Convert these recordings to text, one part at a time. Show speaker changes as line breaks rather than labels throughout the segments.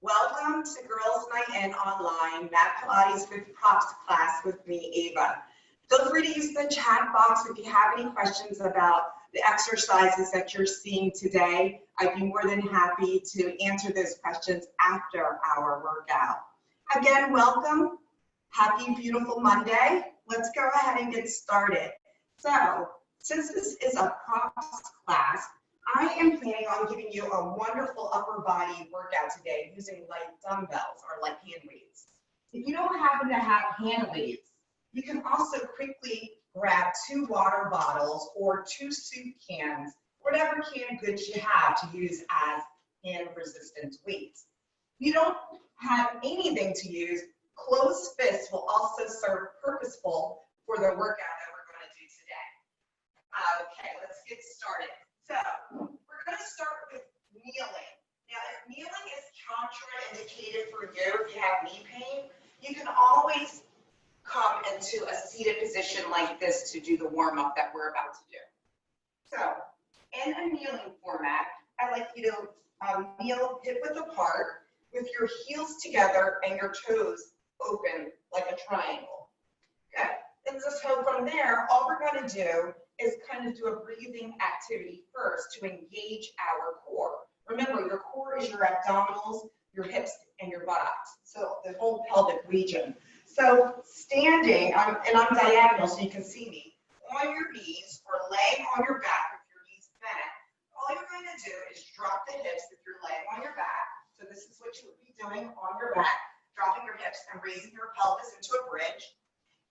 Welcome to Girls Night In Online, Mat Pilates with Props class with me, Ava. Feel free to use the chat box if you have any questions about the exercises that you're seeing today. I'd be more than happy to answer those questions after our workout. Again, welcome. Happy, beautiful Monday. Let's go ahead and get started. So, since this is a props class, I am planning on giving you a wonderful upper body workout today using light dumbbells or light hand weights. If you don't happen to have hand weights, you can also quickly grab 2 water bottles or 2 soup cans, whatever canned goods you have to use as hand resistant weights. If you don't have anything to use, closed fists will also serve purposeful for the workout that we're going to do today. Okay, let's get started. So, we're going to start with kneeling. Now, if kneeling is contraindicated for you, if you have knee pain, you can always come into a seated position like this to do the warm-up that we're about to do. So, in a kneeling format, I like you to kneel hip-width apart with your heels together and your toes open like a triangle. Okay, and so from there, all we're going to do is kind of do a breathing activity first to engage our core. Remember, your core is your abdominals, your hips, and your buttocks, so the whole pelvic region. So standing, and I'm diagonal so you can see me, on your knees or laying on your back with your knees bent, all you're going to do is drop the hips if you're laying on your back. So this is what you would be doing on your back, dropping your hips and raising your pelvis into a bridge.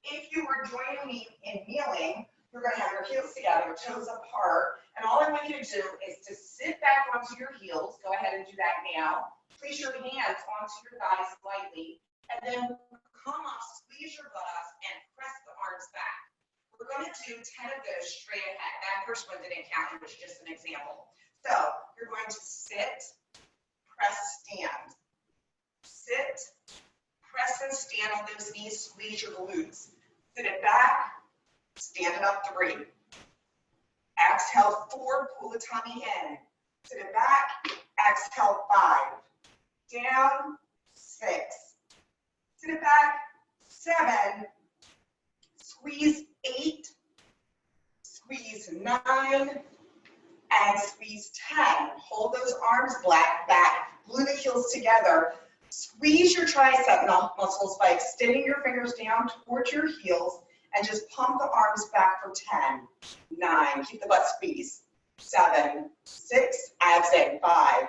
If you were joining me in kneeling, you're going to have your heels together, your toes apart, and all I want you to do is to sit back onto your heels. Go ahead and do that now. Place your hands onto your thighs slightly, and then come up, squeeze your buttocks, and press the arms back. We're going to do 10 of those straight ahead. That first one didn't count, it was just an example. So you're going to sit, press, stand. Sit, press and stand on those knees, squeeze your glutes. Sit it back. Stand it up, 3. Exhale, 4, pull the tummy in. Sit it back, exhale, 5. Down, 6. Sit it back, 7. Squeeze 8. Squeeze 9. And squeeze 10. Hold those arms back. Glue the heels together. Squeeze your tricep muscles by extending your fingers down towards your heels. And just pump the arms back for 10, 9, keep the butt squeezed, 7, 6, exhale, 5,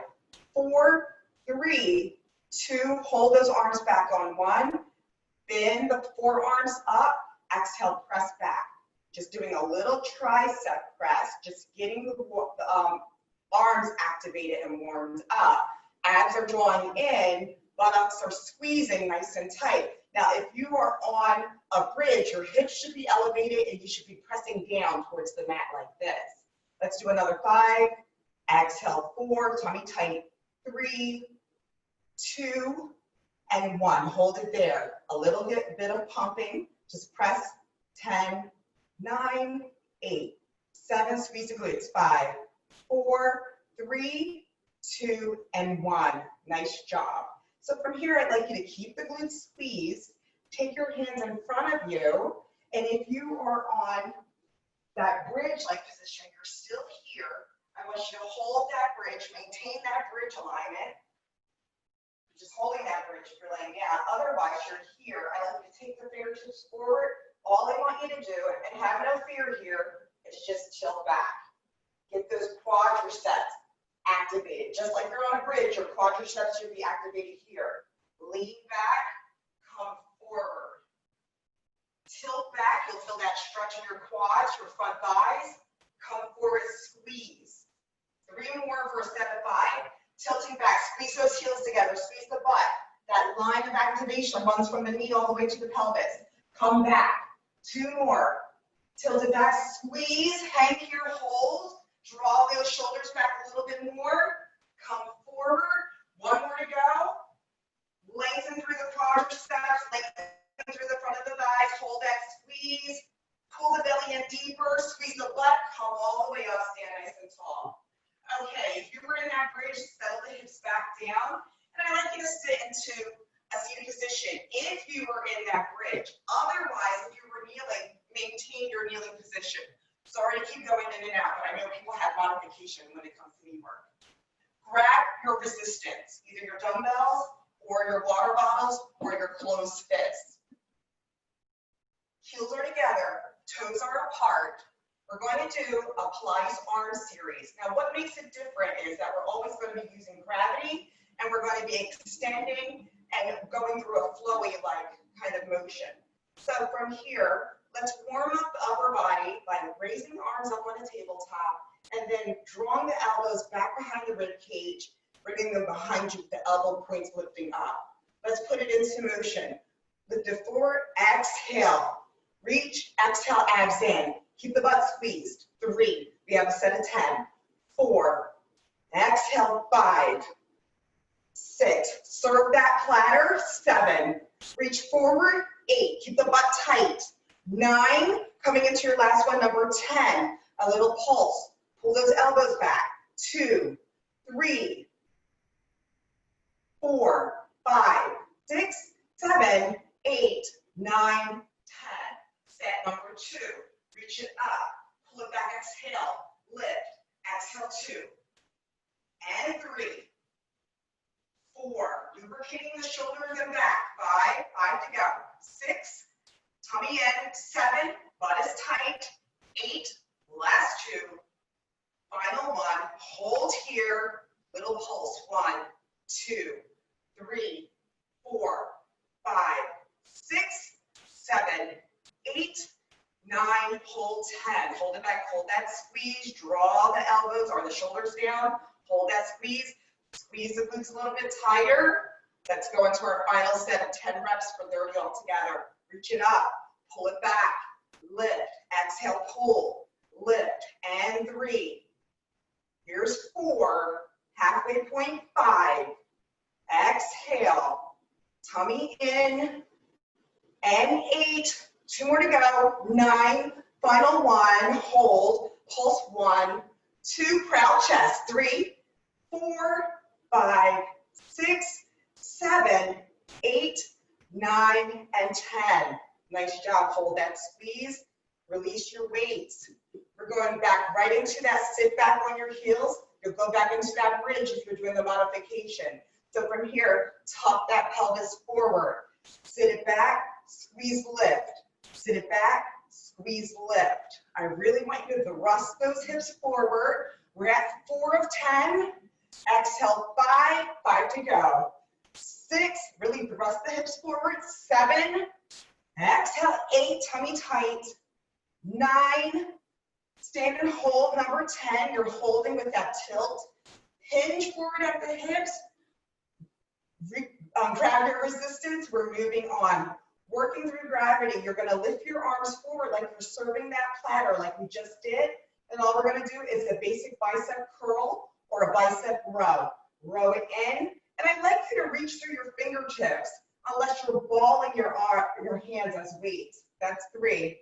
4, 3, 2, hold those arms back on 1, bend the forearms up, exhale, press back. Just doing a little tricep press, just getting the arms activated and warmed up. Abs are drawing in, buttocks are squeezing nice and tight. Now, if you are on a bridge, your hips should be elevated and you should be pressing down towards the mat like this. Let's do another 5. Exhale, 4, tummy tight. 3, 2, and 1. Hold it there. A little bit of pumping. Just press. 10, 9, 8, 7. Squeeze the glutes. 5, 4, 3, 2, and 1. Nice job. So from here, I'd like you to keep the glutes squeezed, take your hands in front of you, and if you are on that bridge-like position, you're still here, I want you to hold that bridge, maintain that bridge alignment, just holding that bridge if you're laying down. Otherwise, you're here. I like you to take the fingertips forward. All I want you to do, and have no fear here, is just tilt back. Get those quadriceps activated. Just like you're on a bridge, your quadriceps should be activated here. Lean back, come forward. Tilt back, you'll feel that stretch in your quads, your front thighs. Come forward, squeeze. 3 more for a set of 5. Tilting back, squeeze those heels together, squeeze the butt. That line of activation runs from the knee all the way to the pelvis. Come back. 2 more. Tilt it back, squeeze, hang here, hold. Draw those shoulders back a little bit more. Come forward. 1 more to go. Lengthen through the quadriceps. Lengthen through the front of the thighs. Hold that squeeze. Pull the belly in deeper. Squeeze the butt. Come all the way up. Stand nice and tall. Okay, if you were in that bridge, settle the hips back down. And I like you to into a seated position if you were in that bridge. Otherwise, if you were kneeling, maintain your kneeling position. Sorry to keep going in and out, but I know people have modification when it comes to knee work. Grab your resistance, either your dumbbells or your water bottles or your closed fists. Heels are together, toes are apart. We're going to do a Plies Arm Series. Now, what makes it different is that we're always going to be using gravity, and we're going to be extending and going through a flowy-like kind of motion. So from here, let's warm up the upper body by raising the arms up on the tabletop and then drawing the elbows back behind the rib cage, bringing them behind you with the elbow points lifting up. Let's put it into motion. Lift it forward, exhale. Reach, exhale, abs in. Keep the butt squeezed. 3, we have a set of 10. 4, exhale, 5, 6, serve that platter. 7, reach forward. 8, keep the butt tight. 9, coming into your last one, number 10, a little pulse. Pull those elbows back. 2, 3, 4, 5, 6, 7, 8, 9, 10. Set number 2. Reach it up. Pull it back. Exhale. Lift. Exhale. 2. And 3. 4. Lubricating the shoulders and back. 5. 5 to go. 6. Tummy in. 7. Butt is tight. 8. Last 2. Final 1. Hold here. Little pulse. 1, 2, 3, 4, 5, 6, 7, 8, 9, hold 10. Hold it back, hold that squeeze. Draw the elbows or the shoulders down. Hold that squeeze. Squeeze the glutes a little bit tighter. Let's go into our final set of 10 reps for 30 all together. Reach it up, pull it back, lift, exhale, pull, lift, and 3. Here's 4, halfway point 5. Exhale, tummy in, and 8. 2 more to go. 9, final 1, hold, pulse 1, 2, proud chest. 3, 4, 5, 6, 7, 8, 9, and 10. Nice job. Hold that squeeze. Release your weights. We're going back right into that sit back on your heels. You'll go back into that bridge if you're doing the modification. So from here, tuck that pelvis forward. Sit it back, squeeze, lift. Sit it back, squeeze, lift. I really want you to thrust those hips forward. We're at 4 of 10. Exhale, 5, 5 to go. 6, really thrust the hips forward. 7, exhale, 8, tummy tight. 9, stand and hold. Number 10, you're holding with that tilt. Hinge forward at the hips. Grab your resistance. We're moving on. Working through gravity, you're going to lift your arms forward like you're serving that platter like we just did. And all we're going to do is a basic bicep curl or a bicep row. Row it in. And I'd like you to reach through your fingertips unless you're balling your hands as weights. That's 3.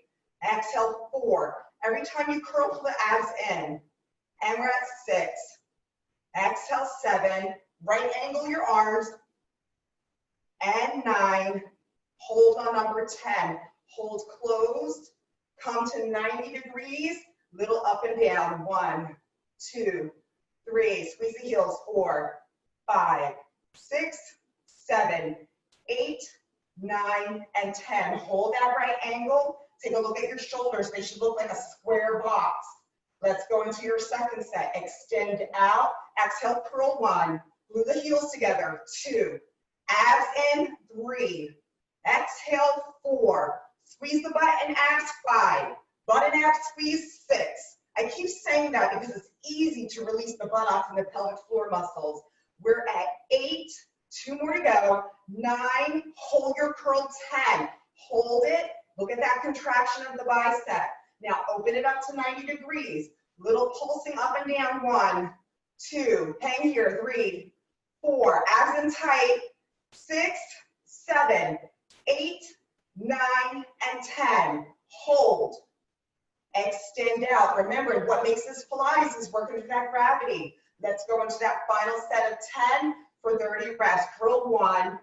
Exhale, 4. Every time you curl, pull the abs in. And we're at 6. Exhale, 7. Right angle your arms. And 9. Hold on number 10. Hold closed. Come to 90 degrees. Little up and down. 1, 2, 3. Squeeze the heels. 4, 5, 6, 7, 8, 9, and 10. Hold that right angle. Take a look at your shoulders. They should look like a square box. Let's go into your second set. Extend out. Exhale, curl 1. Glue the heels together. 2. Abs in. 3. Exhale, 4. Squeeze the butt and abs. 5. Butt and abs squeeze. 6. I keep saying that because it's easy to release the buttocks and the pelvic floor muscles. We're at 8. 2 more to go. 9. Hold your curl. 10. Hold it. Look at that contraction of the bicep. Now open it up to 90 degrees. Little pulsing up and down. 1, 2. Hang here. 3, 4. Abs in tight. 6, 7, 8, 9, and 10. Hold. Extend out. Remember, what makes this Pilates is working with that gravity. Let's go into that final set of 10 for 30 reps. Curl 1,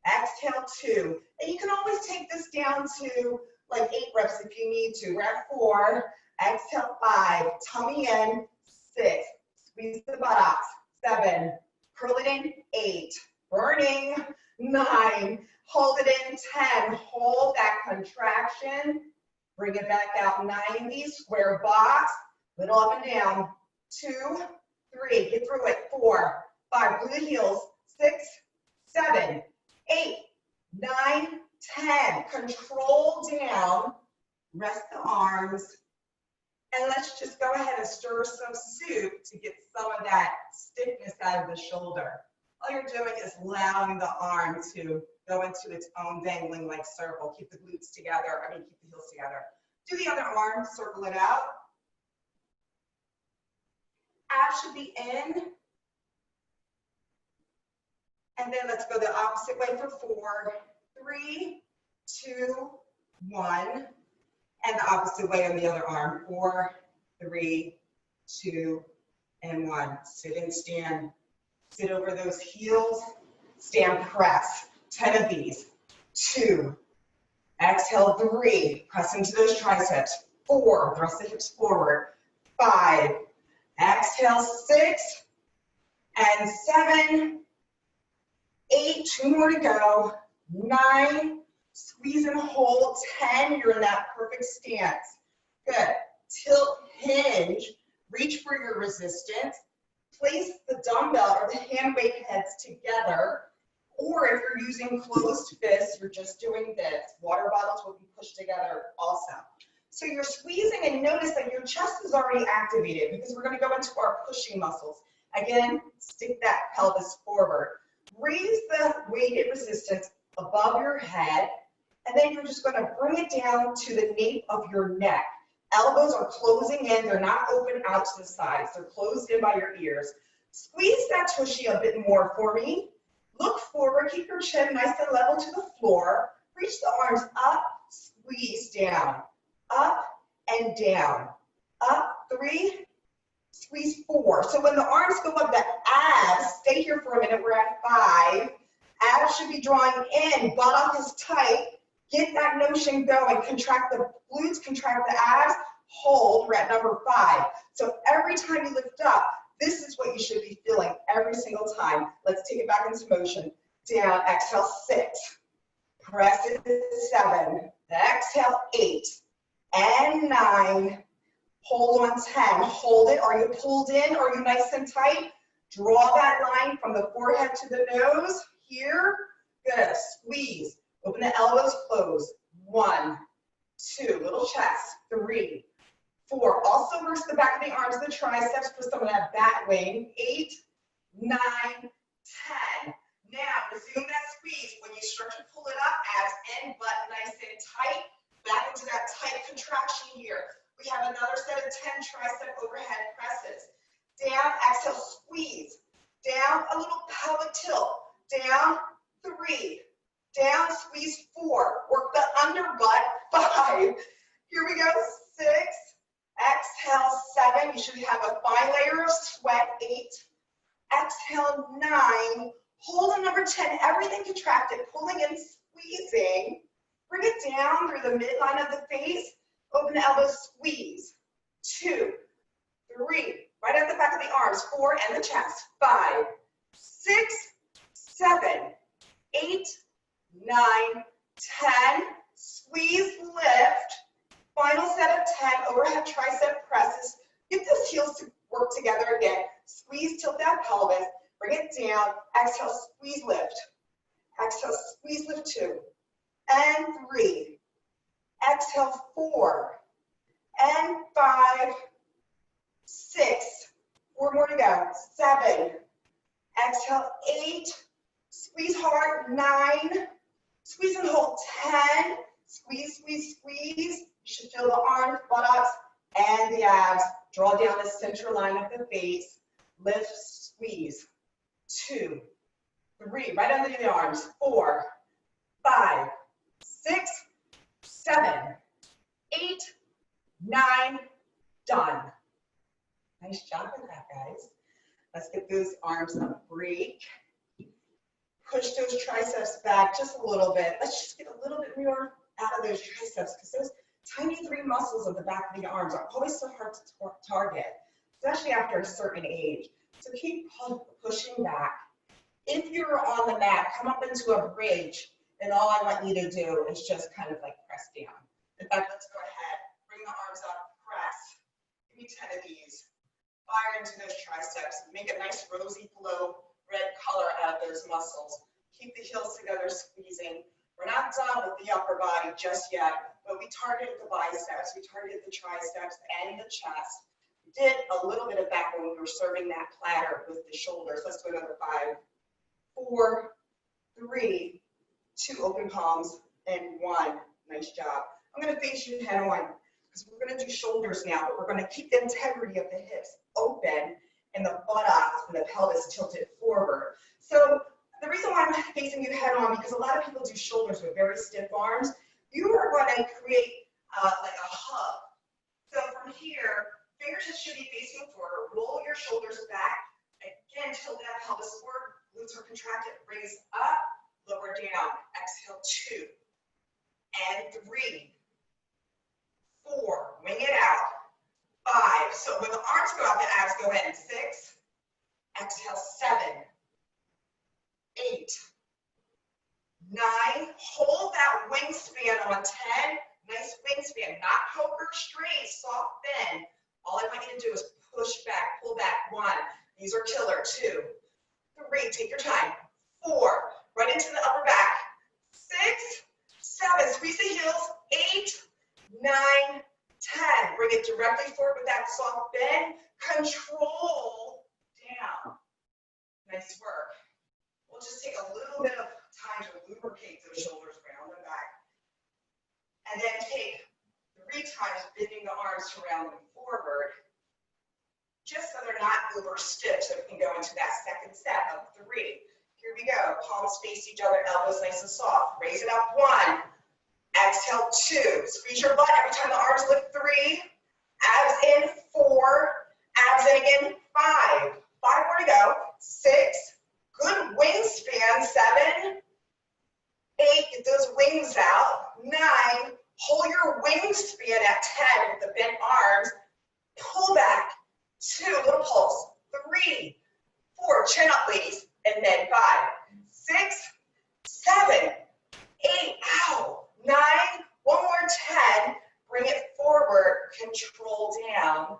exhale 2. And you can always take this down to like 8 reps if you need to. We're at 4, exhale 5, tummy in, 6, squeeze the buttocks, 7, curl it in, 8, burning, 9, hold it in, 10, hold that contraction, bring it back out, 90, square box, little up and down, 2, 3, get through it, 4, 5, glue the heels, 6, 7, 8, 9, 10, control down, rest the arms, and let's just go ahead and stir some soup to get some of that stiffness out of the shoulder. All you're doing is allowing the arm to go into its own dangling like circle. Keep the glutes together, keep the heels together. Do the other arm, circle it out. Abs should be in. And then let's go the opposite way for 4, 3, 2, 1. And the opposite way on the other arm. 4, 3, 2, and 1. Sit and stand. Sit over those heels. Stand, press. 10 of these. 2. Exhale, 3. Press into those triceps. 4. Thrust the hips forward. 5. Exhale, 6. And 7. 8. 2 more to go. 9. Squeeze and hold. 10. You're in that perfect stance. Good. Tilt, hinge. Reach for your resistance. Place the dumbbell or the hand weight heads together. Or if you're using closed fists, you're just doing this. Water bottles will be pushed together also. So you're squeezing, and notice that your chest is already activated because we're going to go into our pushing muscles. Again, stick that pelvis forward. Raise the weighted resistance above your head, and then you're just going to bring it down to the nape of your neck. Elbows are closing in. They're not open out to the sides. They're closed in by your ears. Squeeze that tushy a bit more for me. Look forward. Keep your chin nice and level to the floor. Reach the arms up. Squeeze down. Up and down. Up. 3. Squeeze 4. So when the arms go up, the abs, stay here for a minute. We're at 5. Abs should be drawing in. Buttock is tight. Get that notion going. Contract the glutes, contract the abs. Hold. We're at number 5. So every time you lift up, this is what you should be feeling every single time. Let's take it back into motion. Down. Exhale, 6. Press it, 7. Exhale, 8. And 9. Hold on, 10. Hold it. Are you pulled in? Are you nice and tight? Draw that line from the forehead to the nose. Here. Good. Squeeze. Open the elbows, close. 1, 2. Little chest. 3, 4. Also works the back of the arms, the triceps for some of that bat wing. 8, 9, 10. Now, resume that squeeze. When you start to pull it up, abs in, butt nice and tight. Back into that tight contraction here. We have another set of 10 tricep overhead presses. Down, exhale, squeeze. Down, a little pelvic tilt. Down, 3. Down, squeeze 4. Work the under butt. 5. Here we go. 6. Exhale, 7. You should have a fine layer of sweat. 8. Exhale, 9. Hold on number 10. Everything contracted. Pulling in, squeezing. Bring it down through the midline of the face. Open the elbows, squeeze. 2, 3. Right at the back of the arms. 4 and the chest. 5, 6, 7, 8, 9, 10. Squeeze, lift. Final set of 10 overhead tricep presses. Get those heels to work together again. Squeeze, tilt that pelvis. Bring it down. Exhale, squeeze, lift. Exhale, squeeze, lift 2. And 3. Exhale, 4. And 5. 6. 4 more to go. 7. Exhale, 8. Squeeze hard. 9. Squeeze and hold. 10. Squeeze, squeeze, squeeze. You should feel the arms, buttocks, and the abs. Draw down the center line of the face. Lift, squeeze. 2, 3. Right under the arms. 4, 5, 6, 7, 8, 9. Done. Nice job with that, guys. Let's get those arms a break. Push those triceps back just a little bit. Let's just get a little bit more out of those triceps because those tiny 3 muscles at the back of the arms are always so hard to target, especially after a certain age. So keep pushing back. If you're on the mat, come up into a bridge, and all I want you to do is just kind of like press down. In fact, let's go ahead. Bring the arms up, press. Give me 10 of these. Fire into those triceps. Make a nice rosy glow, red color out of those muscles. Keep the heels together, squeezing. We're not done with the upper body just yet, but we targeted the biceps, we targeted the triceps and the chest. We did a little bit of that when we were serving that platter with the shoulders. Let's do another 5, 4, 3, 2 open palms, and 1. Nice job. I'm going to face you head on because we're going to do shoulders now, but we're going to keep the integrity of the hips open and the buttocks and the pelvis tilted forward. So the reason why I'm facing you head on, because a lot of people do shoulders with very stiff arms, you are going to create like a hug. So from here, fingertips should be facing forward. Roll your shoulders back. Again, tilt that pelvis forward. Glutes are contracted. Raise up, lower down. Exhale, 2 and 3, 4. Wing it out. 5. So when the arms go out, the abs go in. 6. Exhale, 7. 8, 9, hold that wingspan on 10, nice wingspan, not poker straight, soft bend. All I want you to do is push back, pull back. 1, these are killer. 2, 3, take your time. 4, right into the upper back. 6, 7, squeeze the heels. 8, 9, 10, bring it directly forward with that soft bend. Control down. Nice work. We'll just take a little bit of time to lubricate those shoulders round and back. And then take 3 times bending the arms to round them forward, just so they're not uber stiff, so we can go into that second set of 3. Here we go. Palms face each other, elbows nice and soft. Raise it up. 1. Exhale, 2. Squeeze your butt every time the arms lift. 3. Abs in. 4. Abs in again. 5. 5 more to go. 6. Good wingspan. 7, 8, get those wings out. 9, hold your wingspan at 10 with the bent arms. Pull back. 2, little pulse. 3, 4, chin up, ladies. And then 5, 6, 7, 8, ow. 9, one more. 10, bring it forward. Control down.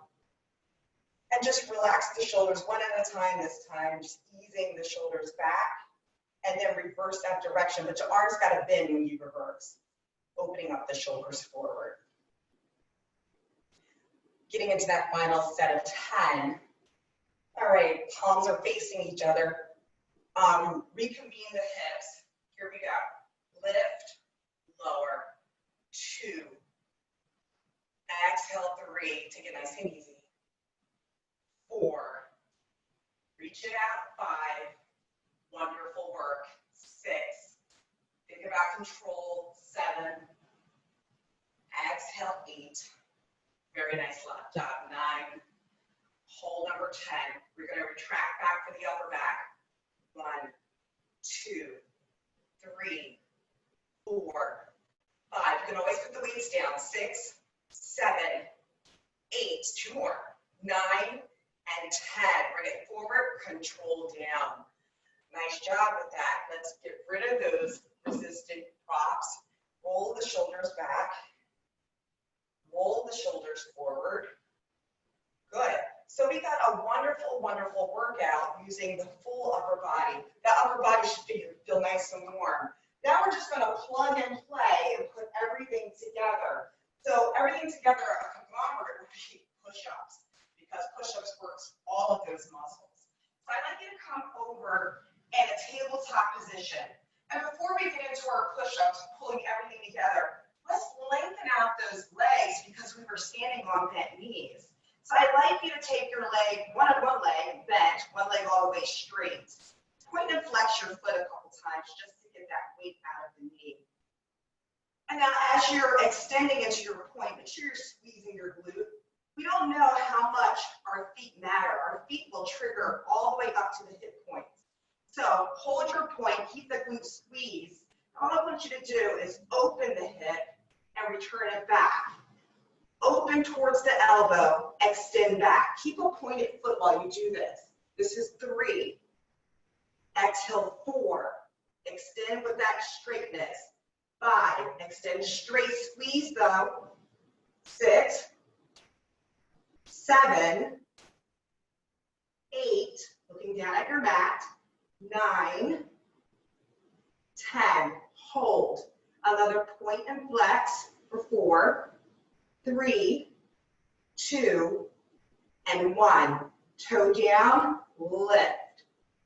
And just relax the shoulders one at a time this time, just easing the shoulders back, and then reverse that direction. But your arms got to bend when you reverse, opening up the shoulders forward. Getting into that final set of 10. All right, palms are facing each other. Reconvene the hips. Here we go. Lift, lower, 2. Exhale, 3. Take it nice and easy. 4, reach it out. 5, wonderful work. 6, think about control. 7, exhale. 8, very nice left job. 9, hold number 10. We're going to retract back for the upper back. 1, 2, 3, 4, 5. You can always put the weights down. 6, 7, 8. 2 more. 9, and 10. Bring it forward, control down. Nice job with that. Let's get rid of those resistant props. Roll the shoulders back. Roll the shoulders forward. Good. So we got a wonderful, wonderful workout using the full upper body. The upper body should feel nice and warm. Now we're just going to plug and play and put everything together. So everything together, a conglomerate would be push-ups, because push-ups works all of those muscles. So I'd like you to come over in a tabletop position. And before we get into our push-ups, pulling everything together, let's lengthen out those legs because we were standing on bent knees. So I'd like you to take your leg, one leg bent, one leg all the way straight. Point and flex your foot a couple times just to get that weight out of the knee. And now as you're extending into your point, make sure you're squeezing your glute. We don't know how much our feet matter. Our feet will trigger all the way up to the hip points. So hold your point, keep the glute squeezed. All I want you to do is open the hip and return it back. Open towards the elbow, extend back. Keep a pointed foot while you do this. This is 3. Exhale, 4. Extend with that straightness. 5. Extend straight, squeeze though. 6. 7. 8. Looking down at your mat. 9. 10. Hold. Another point and flex for 4. 3, 2, and 1. Toe down, lift.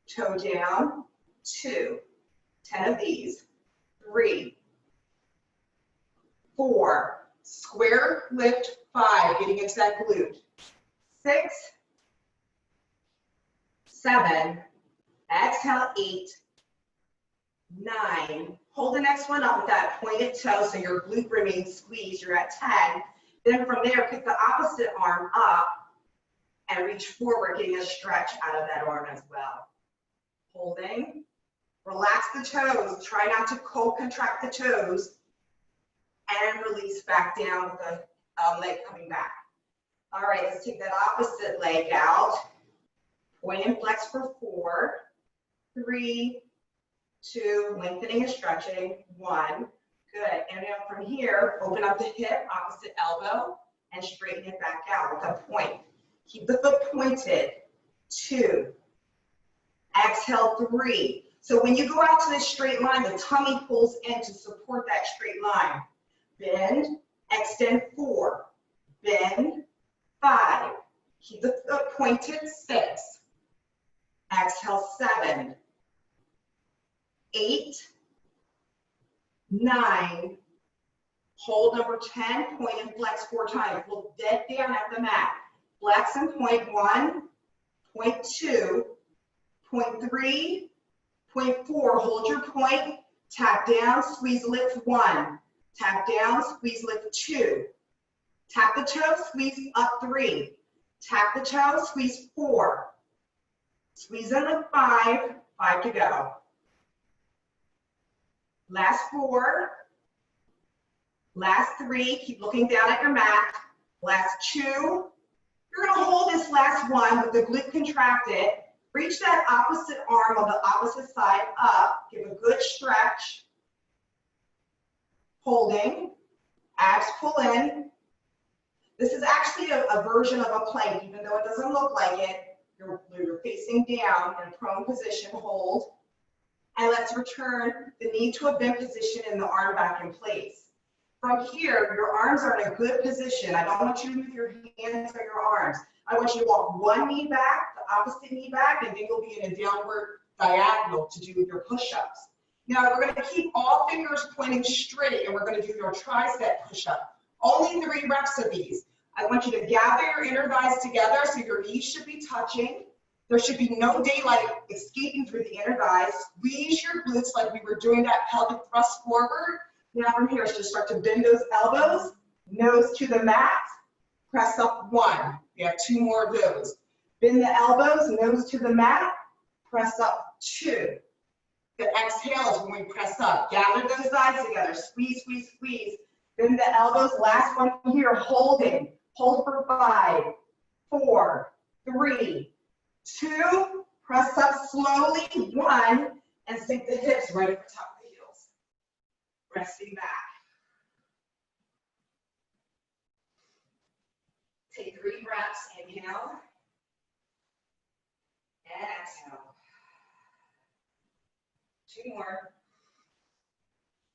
Toe down, 2. 10 of these. 3, 4. Square lift, 5. Getting into that glute. 6, 7. Exhale, 8. 9. Hold the next one up with that pointed toe so your glute remains squeezed. You're at 10. Then from there, pick the opposite arm up and reach forward, getting a stretch out of that arm as well. Holding. Relax the toes. Try not to co-contract the toes. And release back down with the leg coming back. All right, let's take that opposite leg out. Point and flex for 4, 3, 2, lengthening and stretching, 1. Good. And now from here, open up the hip, opposite elbow, and straighten it back out with a point. Keep the foot pointed. 2. Exhale, 3. So when you go out to this straight line, the tummy pulls in to support that straight line. Bend, extend, 4. Bend, 5. Keep the foot pointed, 6. Exhale, 7. 8, 9, hold number 10, point and flex 4 times. Look dead down at the mat. Flex and point 1, point 2, point 3, point 4. Hold your point, tap down, squeeze, lift 1. Tap down, squeeze, lift 2. Tap the toe, squeeze up 3. Tap the toe, squeeze 4. Squeeze in the 5, 5 to go. Last 4, last 3, keep looking down at your mat. Last 2, you're gonna hold this last one with the glute contracted. Reach that opposite arm on the opposite side up, give a good stretch. Holding, abs pull in. This is actually a version of a plank, even though it doesn't look like it. You're facing down in a prone position, hold. And let's return the knee to a bent position and the arm back in place. From here, your arms are in a good position. I don't want you to move your hands or your arms. I want you to walk one knee back, the opposite knee back, and then you'll be in a downward diagonal to do your push-ups. Now we're going to keep all fingers pointing straight, and we're going to do your tricep push-up. Only 3 reps of these. I want you to gather your inner thighs together so your knees should be touching. There should be no daylight escaping through the inner thighs. Squeeze your glutes like we were doing that pelvic thrust forward. Now from here, just start to bend those elbows, nose to the mat, press up 1. We have 2 more of those. Bend the elbows, nose to the mat, press up 2. The exhale is when we press up. Gather those thighs together, squeeze, squeeze, squeeze. Bend the elbows, last one here, holding. Hold for 5, 4, 3, 2, press up slowly, 1, and sink the hips right over top of the heels. Resting back. Take 3 breaths, inhale, and exhale. 2 more.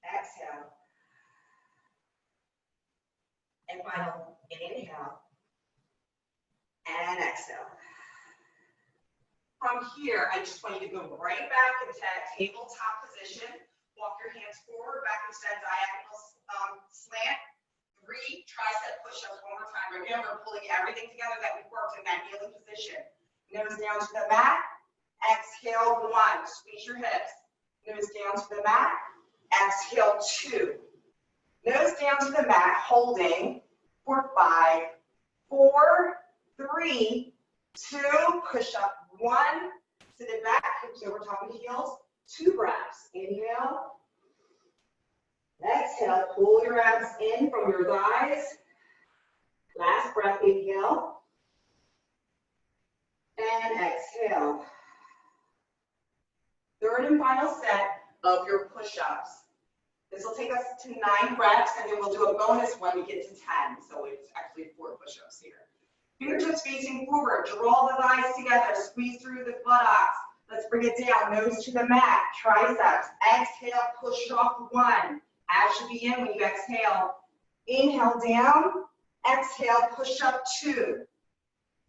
Exhale. And final, inhale, and exhale. From here, I just want you to go right back into that tabletop position. Walk your hands forward, back into that diagonal slant. 3 tricep push-ups one more time. Again, we're pulling everything together that we worked in that kneeling position. Nose down to the mat. Exhale, 1. Squeeze your hips. Nose down to the mat. Exhale, 2. Nose down to the mat, holding for 5, 4, 3, 2, push up 1, Sit it back, hips over top of heels. 2 breaths. Inhale. Exhale. Pull your abs in from your thighs. Last breath, inhale. And exhale. Third and final set of your push-ups. This will take us to 9 reps, and then we'll do a bonus when we get to 10. So it's actually 4 push-ups here. Fingertips facing forward. Draw the thighs together. Squeeze through the buttocks. Let's bring it down. Nose to the mat. Triceps. Exhale. Push off 1. Abs should be in when you exhale. Inhale down. Exhale. Push up 2.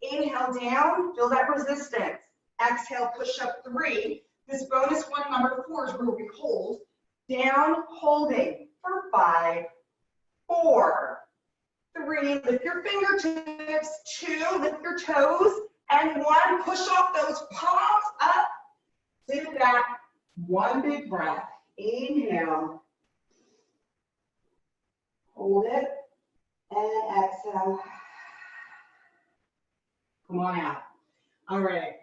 Inhale down. Feel that resistance. Exhale. Push up 3. This bonus one, number 4, is where we hold. Down, holding for 5, 4, 3. Lift your fingertips. 2, lift your toes. And 1, push off those palms up. Sit it back. 1 big breath. Inhale. Hold it. And exhale. Come on out. All right.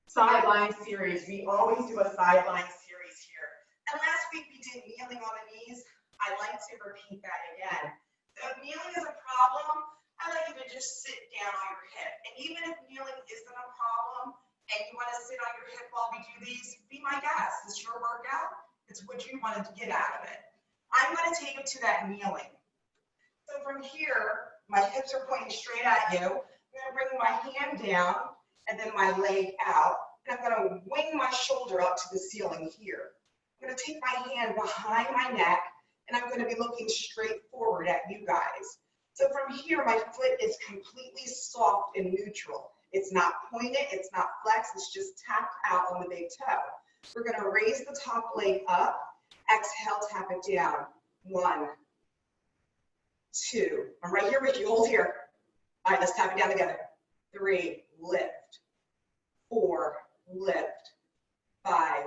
Sideline series. We always do a sideline series here. And last week we did kneeling on the knees. I like to repeat that again. So if kneeling is a problem, I like you to just sit down on your hip. And even if kneeling isn't a problem and you want to sit on your hip while we do these, be my guest. It's your workout. It's what you wanted to get out of it. I'm going to take it to that kneeling. So from here, my hips are pointing straight at you. I'm going to bring my hand down and then my leg out. And I'm going to wing my shoulder up to the ceiling here. I'm going to take my hand behind my neck, and I'm going to be looking straight forward at you guys. So from here, my foot is completely soft and neutral. It's not pointed, it's not flexed, it's just tapped out on the big toe. We're going to raise the top leg up. Exhale, tap it down. 1, 2. I'm right here with you. Hold here. All right, let's tap it down together. 3, lift. 4, lift. 5,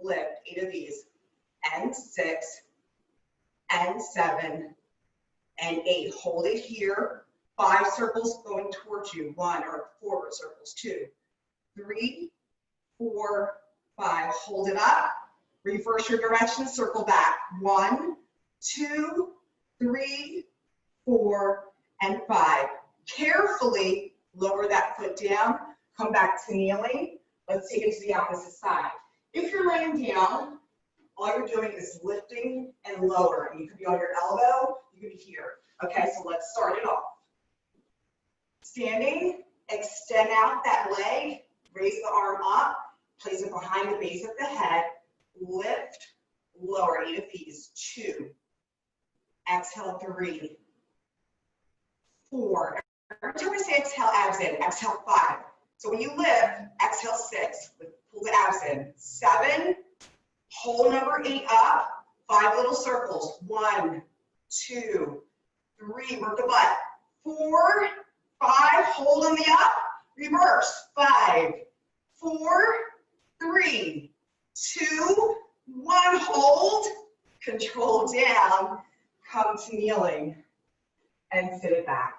lift. 8 of these. And 6, and 7, and 8. Hold it here. 5 circles going towards you. 1 or 4 circles. 2, 3, 4, 5. Hold it up. Reverse your direction. Circle back. 1, 2, 3, 4, and 5. Carefully lower that foot down. Come back to kneeling. Let's take it to the opposite side. If you're laying down, all you're doing is lifting and lowering. You could be on your elbow, you could be here. Okay, so let's start it off. Standing, extend out that leg, raise the arm up, place it behind the base of the head, lift, lower. 8 of these. 2. Exhale, 3, 4. Every time I say exhale, abs in. Exhale, 5. So when you lift, exhale, 6. Pull the abs in. 7. Hold number 8 up. 5 little circles. 1, 2, 3. Work the butt. 4, 5. Hold on the up. Reverse. 5, 4, 3, 2, 1. Hold. Control down. Come to kneeling. And sit it back.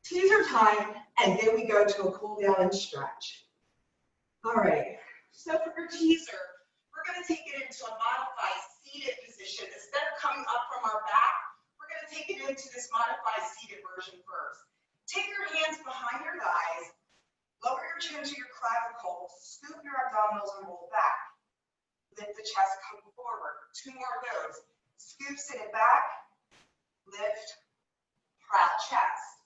Teaser time, and then we go to a cool down and stretch. All right, so for your teaser, we're going to take it into a modified seated position. Instead of coming up from our back, we're going to take it into this modified seated version first. Take your hands behind your thighs, lower your chin to your clavicle, scoop your abdominals and roll back. Lift the chest, come forward. 2 more of those. Scoop, sit it back, lift, proud chest.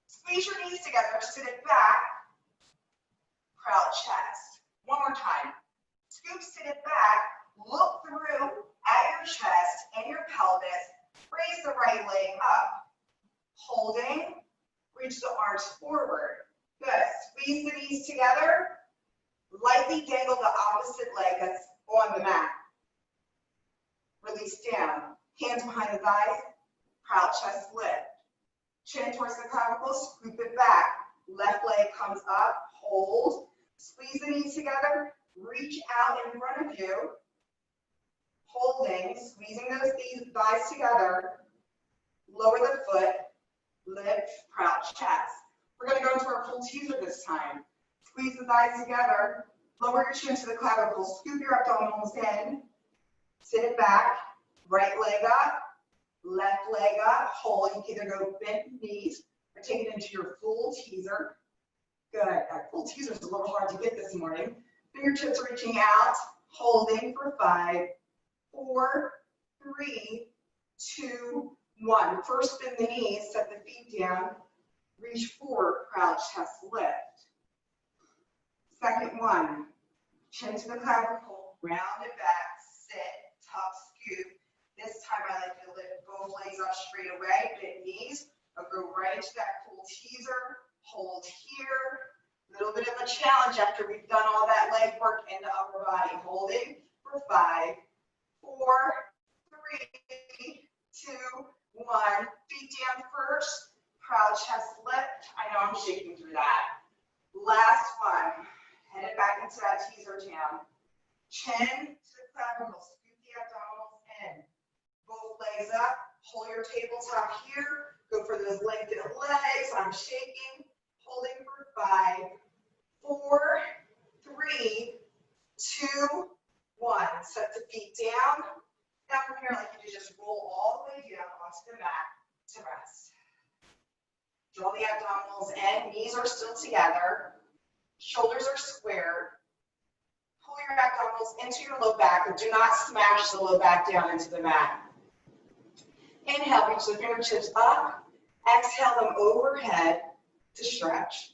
Squeeze your knees together, sit it back, proud chest. One more time. Scoop, sit it back, look through at your chest and your pelvis, raise the right leg up. Holding, reach the arms forward. Good. Squeeze the knees together, lightly dangle the opposite leg that's on the mat. Release down. Hands behind the thighs, proud chest lift. Chin towards the clavicle, scoop it back. Left leg comes up, hold. Squeeze the knees together, reach out in front of you. Holding, squeezing those thighs together. Lower the foot, lift, proud chest. We're going to go into our full teaser this time. Squeeze the thighs together. Lower your chin to the clavicle. Scoop your abdominals in. Sit it back. Right leg up. Left leg up. Hold. You can either go bent knees or take it into your full teaser. Good. That full teaser is a little hard to get this morning. Fingertips reaching out. Holding for 5, 4, 3, 2, 1. First bend the knees. Set the feet down. Reach forward. Crouch. Chest lift. Second one. Chin to the clavicle, round and back, sit, top scoop. This time I like to lift both legs up straight away, bend knees, or go right into that full teaser, hold here. A little bit of a challenge after we've done all that leg work in the upper body. Holding for 5, 4, 3, 2, 1. Feet down first, proud chest lift. I know I'm shaking through that. Last one. Head it back into that teaser down. Chin to the clavicle, scoop the abdominals in. Both legs up, hold your tabletop here. Go for those lengthened legs. I'm shaking. Holding for 5, 4, 3, 2, 1. Set the feet down. Now from here, like you do, just roll all the way down onto the mat to rest. Draw the abdominals in. Knees are still together. Shoulders are squared. Pull your abdominals into your low back, but do not smash the low back down into the mat. Inhale, reach the fingertips up. Exhale them overhead to stretch.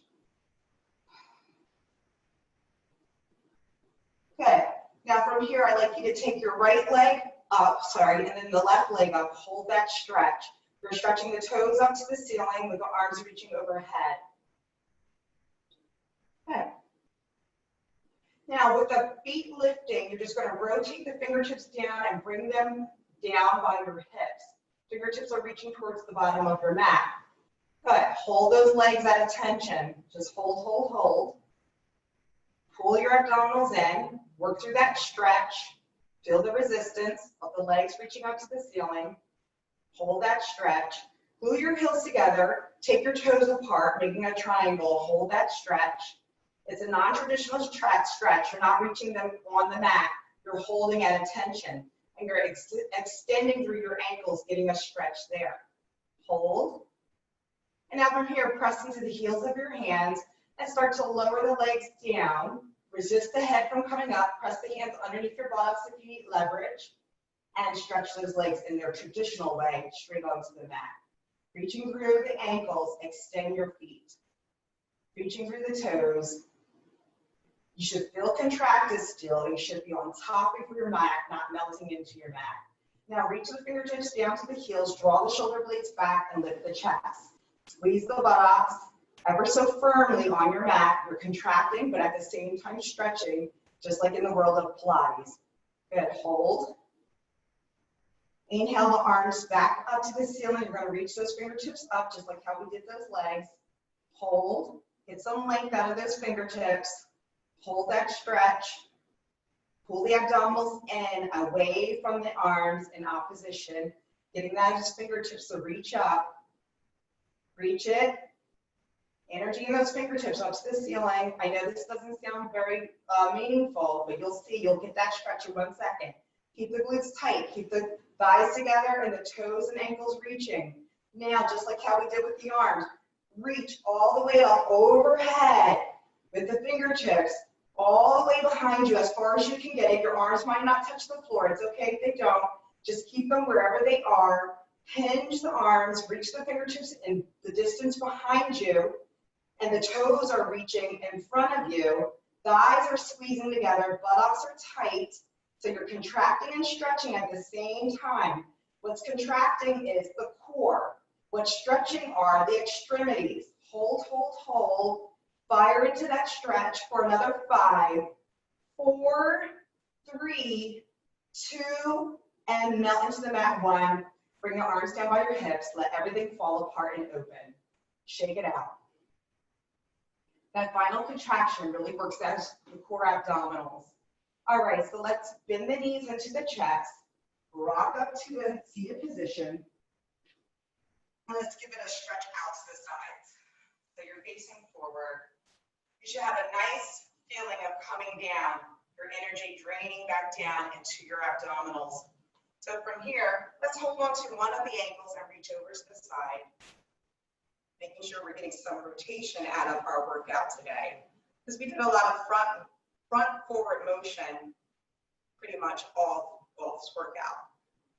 Good. Now from here, I'd like you to take your right leg up, and then the left leg up. Hold that stretch. You're stretching the toes up to the ceiling with the arms reaching overhead. Okay. Now with the feet lifting, you're just going to rotate the fingertips down and bring them down by your hips. Fingertips are reaching towards the bottom of your mat. Good. Hold those legs at attention. Just hold, hold, hold. Pull your abdominals in. Work through that stretch. Feel the resistance of the legs reaching up to the ceiling. Hold that stretch. Glue your heels together. Take your toes apart, making a triangle. Hold that stretch. It's a non-traditional stretch. You're not reaching them on the mat. You're holding at attention. And you're extending through your ankles, getting a stretch there. Hold. And now from here, press into the heels of your hands and start to lower the legs down. Resist the head from coming up. Press the hands underneath your buttocks if you need leverage. And stretch those legs in their traditional way, straight onto the mat. Reaching through the ankles, extend your feet. Reaching through the toes. You should feel contracted still. You should be on top of your mat, not melting into your mat. Now reach the fingertips down to the heels, draw the shoulder blades back and lift the chest. Squeeze the buttocks ever so firmly on your mat. You're contracting, but at the same time stretching, just like in the world of Pilates. Good, hold. Inhale the arms back up to the ceiling. You're going to reach those fingertips up, just like how we did those legs. Hold, get some length out of those fingertips. Hold that stretch. Pull the abdominals in, away from the arms in opposition. Getting those fingertips to reach up. Reach it. Energy in those fingertips up to the ceiling. I know this doesn't sound very meaningful, but you'll see, you'll get that stretch in 1 second. Keep the glutes tight. Keep the thighs together and the toes and ankles reaching. Now, just like how we did with the arms, reach all the way up overhead with the fingertips, all the way behind you as far as you can get it. Your arms might not touch the floor. It's okay if they don't. Just keep them wherever they are. Hinge the arms, reach the fingertips in the distance behind you, and the toes are reaching in front of you. Thighs are squeezing together, buttocks are tight, so you're contracting and stretching at the same time. What's contracting is the core. What's stretching are the extremities. Hold, hold, hold. Fire into that stretch for another 5, 4, 3, 2, and melt into the mat. 1. Bring your arms down by your hips. Let everything fall apart and open. Shake it out. That final contraction really works as the core abdominals. All right, so let's bend the knees into the chest. Rock up to a seated position. And let's give it a stretch out to the sides. So you're facing forward. You should have a nice feeling of coming down, your energy draining back down into your abdominals. So from here, let's hold on to one of the ankles and reach over to the side, making sure we're getting some rotation out of our workout today. Because we did a lot of front forward motion pretty much all this workout.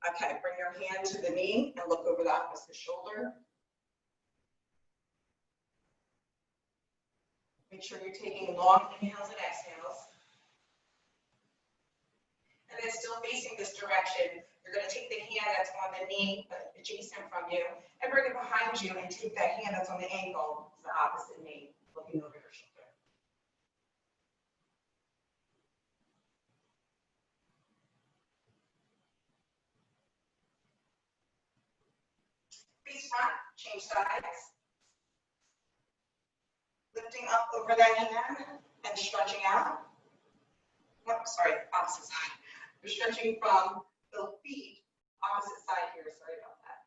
Okay, bring your hand to the knee and look over the opposite shoulder. Make sure you're taking long inhales and exhales. And then still facing this direction, you're going to take the hand that's on the knee adjacent from you and bring it behind you and take that hand that's on the ankle to the opposite knee, looking over your shoulder. Face front, change sides. Lifting up over that hand and stretching out. Oh, sorry, opposite side. You're stretching from the feet, opposite side here, sorry about that.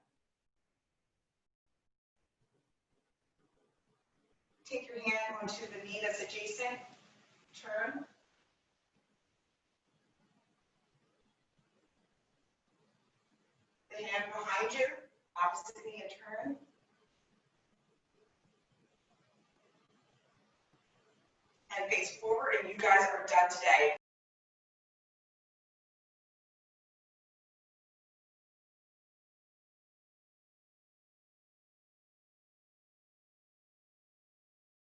Take your hand onto the knee that's adjacent, turn. The hand behind you, opposite knee and turn. And face forward, and you guys are done today.